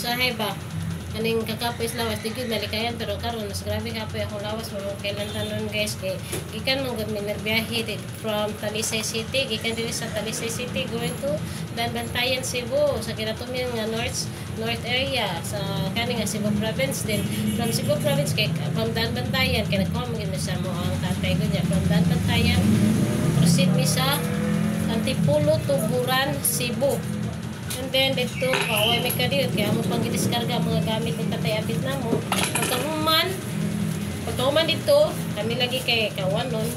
usahay ba kaning kakapoy lawas di gyud malikayan pero karon mas grabe kapoy akong lawas mo kailan tanon guys kay gikan man gud minarbiyahe from Talisay City gikan diri sa Talisay City going to Banbantayan Cebu sa kinatumian nga north area sa kaning nga Cebu province din from Cebu province kay from Banbantayan kay nagkuha mo gid sa mo ang tatay ko niya from Banbantayan proceed mi sa Antipolo Tuburan Cebu. And then dito kaway may kadiyot kaya mo pang gidiskarga mga gamit ng katayapit na mo pagkahuman dito kami lagi kay kawan nun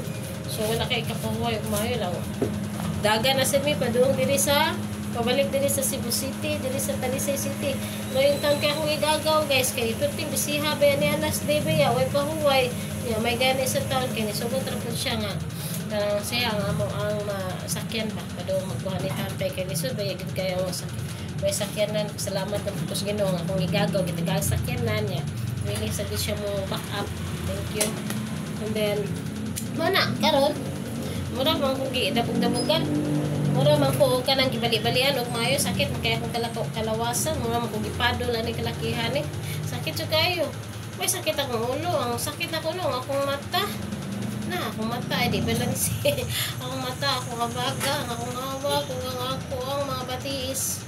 so wala kay kapahuway umayo lang daga na sa mi paduong diri sa pabalik diri sa Cebu City diri sa Talisay City no yung taon kaya akong igagaw guys kay perting bisiha ba yan ni alas debe ya way pahuway may gani sa taon kay nisugod rapod siya nga saya ang amo ang sakyan ba kado magbuhat ni tatay kay lisod ba yagid kayo sakyan may sakyanan salamat ng pus Ginoo nga kung igagaw gitagal sakyanan niya really sa siya mo back up thank you and then mana karon mura man kung gidabog-dabogan mura man ko ka nang gibali-balian og maayo sakit kaya kung kalawasan mura man kung gipadol ani kalakihan ni sakit jud kayo may sakit akong ulo ang sakit na kuno akong mata na akong mata di balance akong mata akong abaga akong hawa ako ang mga batiis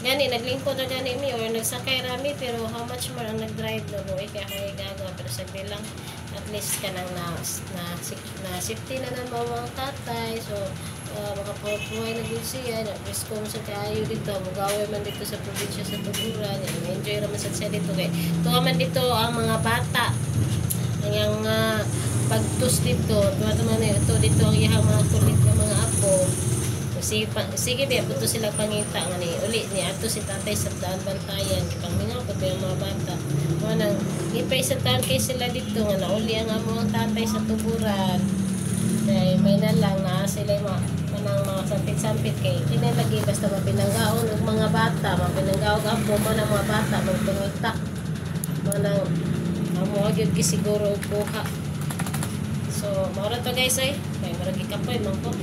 gani naglingkod na gani mi or nagsakay rami pero how much more ang nagdrive na boy kaya kaya gaga pero sagdi lang at least ka nang na safety na ng mga tatay so makapapuhay na din siya risko mo sa kayo dito magaway man dito sa probinsya sa Tuburan enjoy raman sa siya dito kay tuwa man dito ang mga bata ang pagtus dito tuwa-tuwa na ito dito ang iyang mga kulit ng mga apo sige di ato sila pangita nga ni uli ni ato si tatay sa Banbantayan ipangmingaw pag yung mga bata manang ipay sa taon kay sila dito nga nauli ang among tatay sa Tuburan kay may na lang na sila manang mga sampit-sampit kay kinalagi basta mapinanggaon og mga bata mapinanggaon apo manang mga bata magtungita manang amo gyud gisiguro og buha so maura to guys ay kay maragi kapoy man ko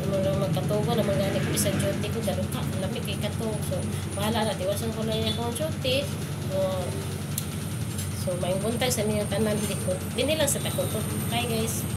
mga magkatubo na mga ganik sa duty ko garo ka lamig kay katong so bahala na diwasan ko na yung duty so may buntag sa niya tanan dito din lang sa takot to bye guys.